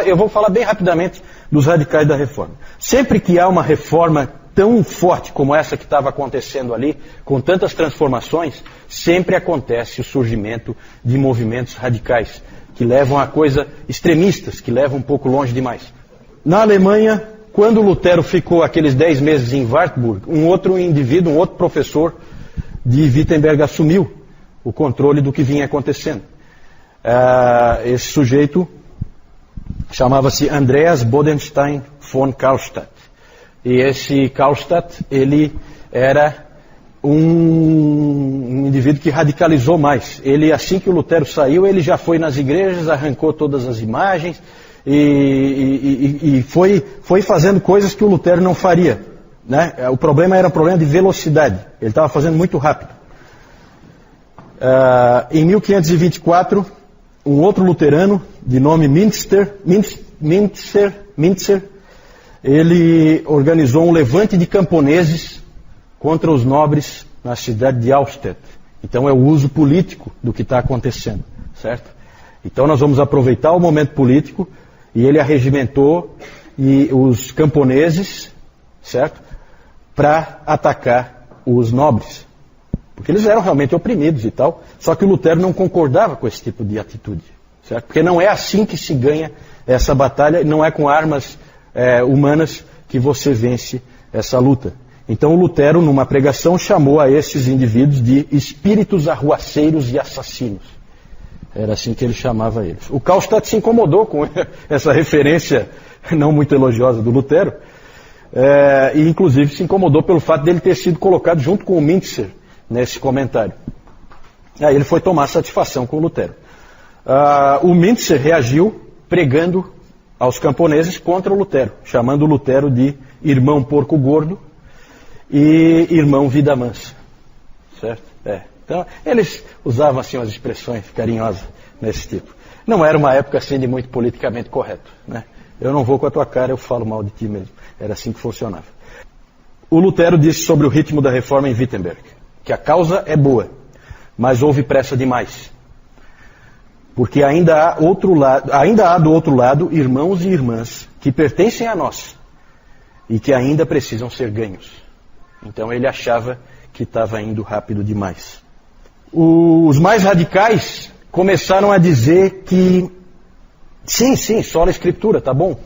Eu vou falar bem rapidamente dos radicais da reforma. Sempre que há uma reforma tão forte como essa que estava acontecendo ali, com tantas transformações, sempre acontece o surgimento de movimentos radicais, que levam a coisa extremistas, que levam um pouco longe demais. Na Alemanha, quando Lutero ficou aqueles 10 meses em Wartburg, um outro indivíduo, um outro professor de Wittenberg assumiu o controle do que vinha acontecendo. Esse sujeito chamava-se Andreas Bodenstein von Karlstadt. E esse Karlstadt, ele era um indivíduo que radicalizou mais. Ele, assim que o Lutero saiu, ele já foi nas igrejas, arrancou todas as imagens e foi fazendo coisas que o Lutero não faria, né? O problema era um problema de velocidade. Ele estava fazendo muito rápido. Em 1524, um outro luterano, de nome Mintzer, ele organizou um levante de camponeses contra os nobres na cidade de Austerlitz. Então é o uso político do que está acontecendo, certo? Então nós vamos aproveitar o momento político e ele arregimentou os camponeses, certo? Para atacar os nobres. Porque eles eram realmente oprimidos e tal. Só que o Lutero não concordava com esse tipo de atitude, certo? Porque não é assim que se ganha essa batalha, não é com armas humanas que você vence essa luta. Então o Lutero, numa pregação, chamou a esses indivíduos de espíritos arruaceiros e assassinos. Era assim que ele chamava eles. O Karlstadt se incomodou com essa referência não muito elogiosa do Lutero, e inclusive se incomodou pelo fato dele ter sido colocado junto com o Mintzer nesse comentário. Aí ele foi tomar satisfação com o Lutero. O Mintzer reagiu pregando aos camponeses contra o Lutero, chamando o Lutero de irmão porco gordo e irmão vida mansa. Certo? Então, eles usavam assim umas expressões carinhosas nesse tipo. Não era uma época assim de muito politicamente correto, né? Eu não vou com a tua cara, eu falo mal de ti mesmo. Era assim que funcionava. O Lutero disse sobre o ritmo da reforma em Wittenberg, que a causa é boa, mas houve pressa demais. Porque ainda há do outro lado irmãos e irmãs que pertencem a nós e que ainda precisam ser ganhos. Então ele achava que estava indo rápido demais. Os mais radicais começaram a dizer que sim, só a Escritura, tá bom.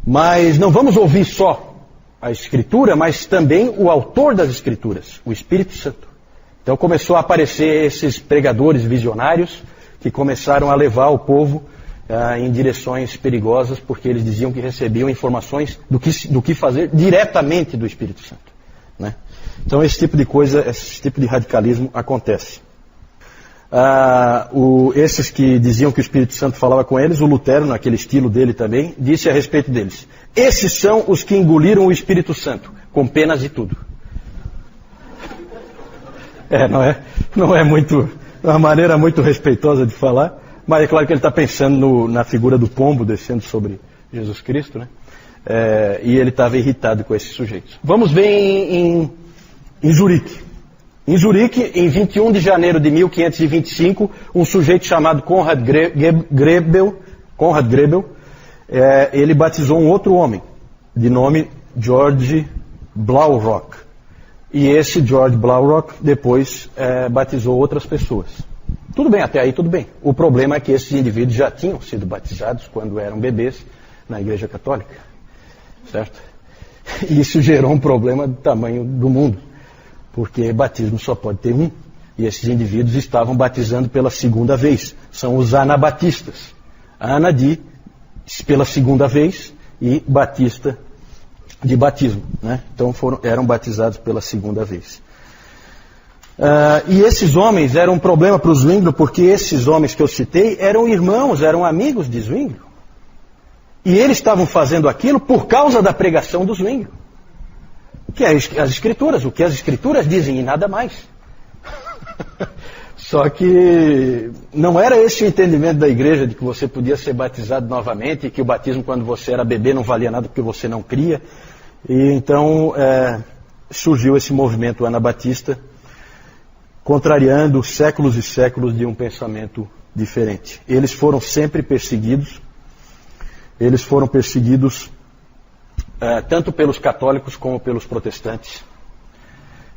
Mas não vamos ouvir só a Escritura, mas também o autor das Escrituras, o Espírito Santo. Então começou a aparecer esses pregadores visionários que começaram a levar o povo em direções perigosas, porque eles diziam que recebiam informações do que fazer diretamente do Espírito Santo, né? Então esse tipo de coisa, esse tipo de radicalismo acontece. Esses que diziam que o Espírito Santo falava com eles, o Lutero, naquele estilo dele também, disse a respeito deles: esses são os que engoliram o Espírito Santo, com penas e tudo. Não é muito... uma maneira muito respeitosa de falar, mas é claro que ele está pensando na figura do pombo descendo sobre Jesus Cristo, né? E ele estava irritado com esses sujeitos. Vamos ver em Zurique. Em Zurique, em 21 de janeiro de 1525, um sujeito chamado Konrad Grebel, ele batizou um outro homem, de nome George Blaurock. E esse George Blaurock depois batizou outras pessoas. Tudo bem, até aí tudo bem. O problema é que esses indivíduos já tinham sido batizados quando eram bebês na Igreja Católica. Certo? E isso gerou um problema do tamanho do mundo. Porque batismo só pode ter um. E esses indivíduos estavam batizando pela segunda vez. São os anabatistas. Ana pela segunda vez e batista de batismo, né? Então eram batizados pela segunda vez. E esses homens eram um problema para o Zwinglio, porque esses homens que eu citei eram irmãos, eram amigos de Zwinglio. E eles estavam fazendo aquilo por causa da pregação do Zwinglio. Que é as Escrituras, o que as Escrituras dizem e nada mais. Só que não era esse o entendimento da igreja de que você podia ser batizado novamente e que o batismo quando você era bebê não valia nada porque você não cria. E então surgiu esse movimento anabatista, contrariando séculos e séculos de um pensamento diferente. Eles foram sempre perseguidos eles foram perseguidos tanto pelos católicos como pelos protestantes.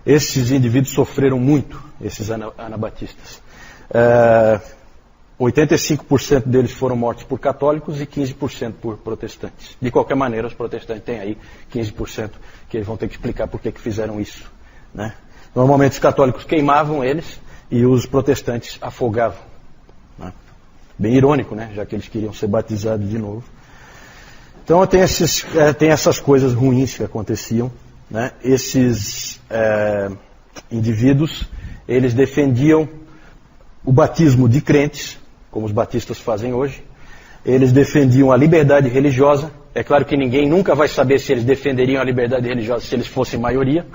Esses indivíduos sofreram muito, esses anabatistas. 85% deles foram mortos por católicos e 15% por protestantes. De qualquer maneira, os protestantes têm aí 15% que eles vão ter que explicar por que fizeram isso, né? Normalmente os católicos queimavam eles e os protestantes afogavam, né? Bem irônico, né? Já que eles queriam ser batizados de novo. Então tem essas coisas ruins que aconteciam, né? Esses indivíduos, eles defendiam o batismo de crentes, como os batistas fazem hoje. Eles defendiam a liberdade religiosa. É claro que ninguém nunca vai saber se eles defenderiam a liberdade religiosa se eles fossem maioria,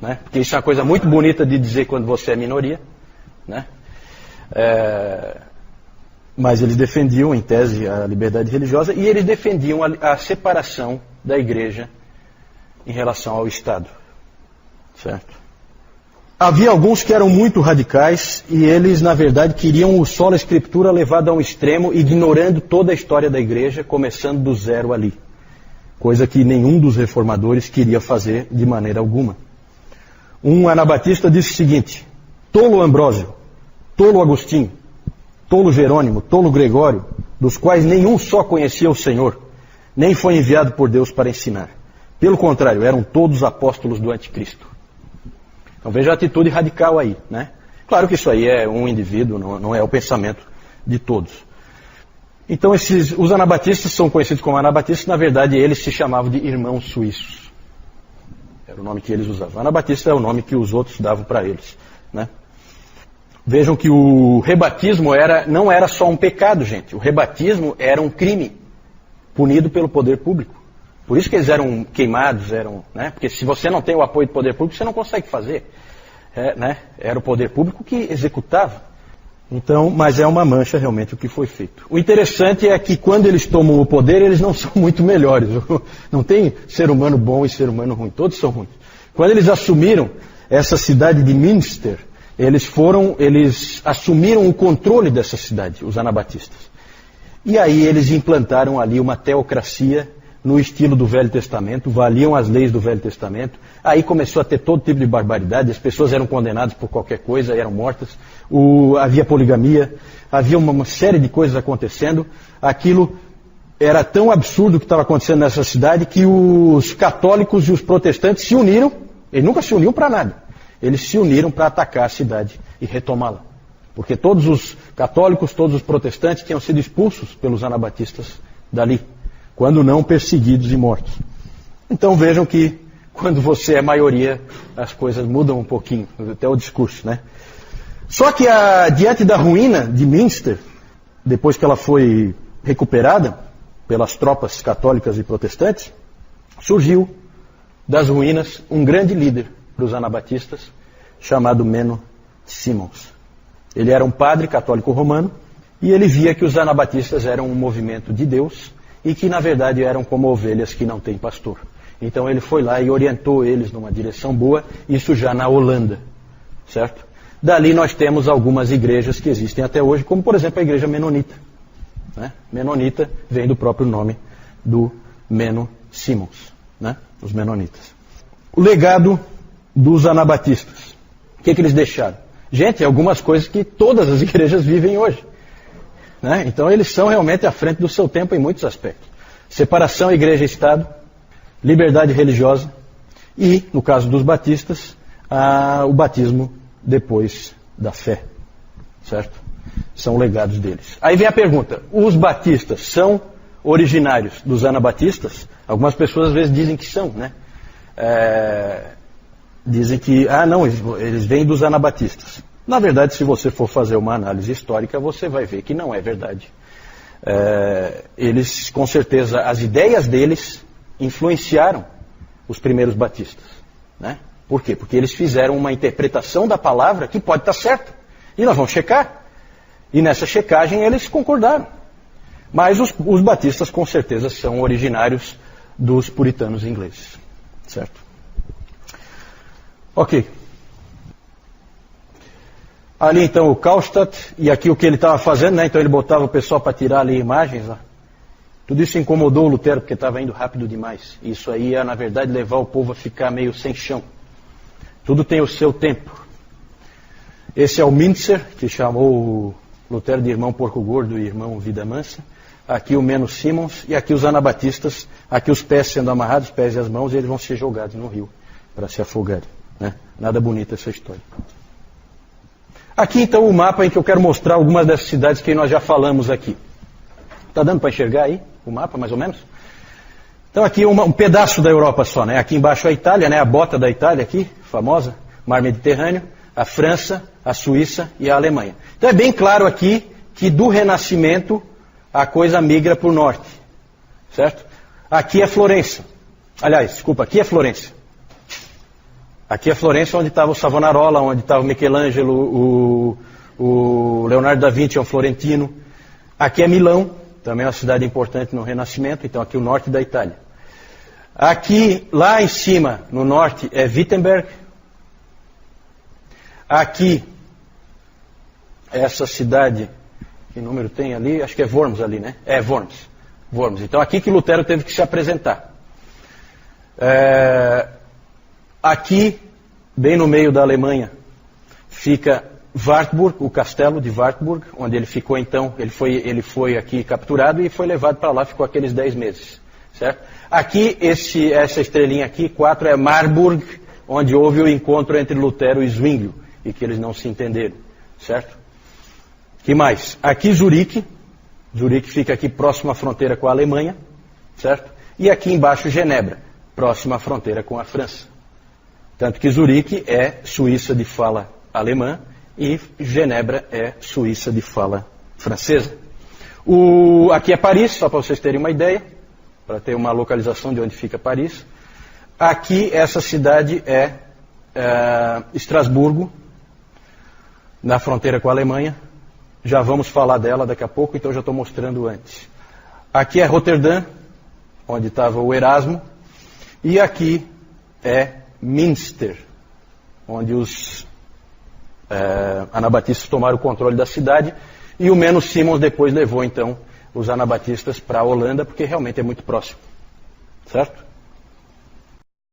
né? Porque isso é uma coisa muito bonita de dizer quando você é minoria, né? Mas eles defendiam, em tese, a liberdade religiosa, e eles defendiam a separação da igreja em relação ao Estado, certo? Havia alguns que eram muito radicais e eles, na verdade, queriam o sola escritura levado a um extremo, ignorando toda a história da igreja, começando do zero ali. Coisa que nenhum dos reformadores queria fazer de maneira alguma. Um anabatista disse o seguinte: tolo Ambrósio, tolo Agostinho, tolo Jerônimo, tolo Gregório, dos quais nenhum só conhecia o Senhor, nem foi enviado por Deus para ensinar. Pelo contrário, eram todos apóstolos do anticristo. Então veja a atitude radical aí, né? Claro que isso aí é um indivíduo, não é o pensamento de todos. Então os anabatistas são conhecidos como anabatistas, na verdade eles se chamavam de irmãos suíços. Era o nome que eles usavam. Anabatista é o nome que os outros davam para eles, né? Vejam que o rebatismo não era só um pecado, gente. O rebatismo era um crime punido pelo poder público. Por isso que eles eram queimados, né? Porque se você não tem o apoio do poder público, você não consegue fazer, né? Era o poder público que executava. Então, mas é uma mancha realmente o que foi feito. O interessante é que quando eles tomam o poder, eles não são muito melhores. Não tem ser humano bom e ser humano ruim, todos são ruins. Quando eles assumiram essa cidade de Münster, eles assumiram o controle dessa cidade, os anabatistas. E aí eles implantaram ali uma teocracia no estilo do Velho Testamento, valiam as leis do Velho Testamento. Aí começou a ter todo tipo de barbaridade, as pessoas eram condenadas por qualquer coisa, eram mortas, havia poligamia, havia uma série de coisas acontecendo. Aquilo era tão absurdo o que estava acontecendo nessa cidade que os católicos e os protestantes se uniram. Eles nunca se uniam para nada, eles se uniram para atacar a cidade e retomá-la. Porque todos os católicos, todos os protestantes tinham sido expulsos pelos anabatistas dali, quando não perseguidos e mortos. Então vejam que quando você é maioria, as coisas mudam um pouquinho, até o discurso, né? Só que diante da ruína de Münster, depois que ela foi recuperada pelas tropas católicas e protestantes, surgiu das ruínas um grande líder dos anabatistas, chamado Menno Simons. Ele era um padre católico romano e ele via que os anabatistas eram um movimento de Deus e que, na verdade, eram como ovelhas que não têm pastor. Então ele foi lá e orientou eles numa direção boa, isso já na Holanda, certo? Dali nós temos algumas igrejas que existem até hoje, como, por exemplo, a igreja menonita, né? Menonita vem do próprio nome do Menno Simons, né? Os menonitas. O legado dos anabatistas. O que eles deixaram? Gente, algumas coisas que todas as igrejas vivem hoje, né? Então eles são realmente à frente do seu tempo em muitos aspectos. Separação igreja-estado, liberdade religiosa e, no caso dos batistas, o batismo depois da fé, certo? São legados deles. Aí vem a pergunta, os batistas são originários dos anabatistas? Algumas pessoas às vezes dizem que são, né? Dizem que, não, eles vêm dos anabatistas. Na verdade, se você for fazer uma análise histórica, você vai ver que não é verdade. Eles, com certeza, as ideias deles influenciaram os primeiros batistas, né? Por quê? Porque eles fizeram uma interpretação da palavra que pode estar certa. E nós vamos checar. E nessa checagem eles concordaram. Mas os batistas, com certeza, são originários dos puritanos ingleses, certo? Ok. Ali então o Karlstadt, e aqui o que ele estava fazendo, né? Então ele botava o pessoal para tirar ali imagens, ó. Tudo isso incomodou o Lutero porque estava indo rápido demais. Isso aí ia, na verdade, levar o povo a ficar meio sem chão. Tudo tem o seu tempo. Esse é o Mintzer, que chamou o Lutero de irmão porco gordo e irmão vida mansa. Aqui o Menos Simons e aqui os anabatistas. Aqui os pés sendo amarrados, os pés e as mãos, e eles vão ser jogados no rio para se afogarem. Né? Nada bonita essa história. Aqui então o mapa em que eu quero mostrar algumas dessas cidades que nós já falamos aqui. Está dando para enxergar aí o mapa, mais ou menos? Então aqui um pedaço da Europa só, né? Aqui embaixo a Itália, né? A bota da Itália aqui, famosa, Mar Mediterrâneo, a França, a Suíça e a Alemanha. Então é bem claro aqui que do Renascimento a coisa migra para o norte, certo? Aqui é Florença. Aliás, desculpa, aqui é Florença. Aqui é Florença, onde estava o Savonarola, onde estava o Michelangelo, o Leonardo da Vinci é um florentino. Aqui é Milão, também é uma cidade importante no Renascimento, então aqui o norte da Itália. Aqui, lá em cima, no norte, é Wittenberg. Aqui, essa cidade, que número tem ali? Acho que é Worms ali, né? É, Worms. Worms. Então aqui que Lutero teve que se apresentar. Aqui, bem no meio da Alemanha, fica Wartburg, o castelo de Wartburg, onde ele ficou então, ele foi aqui capturado e foi levado para lá, ficou aqueles 10 meses, certo? Aqui, essa estrelinha aqui, 4, é Marburg, onde houve o encontro entre Lutero e Zwinglio, e que eles não se entenderam, certo? Que mais? Aqui Zurique fica aqui próximo à fronteira com a Alemanha, certo? E aqui embaixo Genebra, próximo à fronteira com a França. Tanto que Zurique é Suíça de fala alemã e Genebra é Suíça de fala francesa. Aqui é Paris, só para vocês terem uma ideia, para ter uma localização de onde fica Paris. Aqui essa cidade é Estrasburgo, na fronteira com a Alemanha. Já vamos falar dela daqui a pouco, então já estou mostrando antes. Aqui é Roterdã, onde estava o Erasmo. E aqui é Münster, onde os anabatistas tomaram o controle da cidade, e o Menos Simons depois levou então os anabatistas para a Holanda, porque realmente é muito próximo, certo?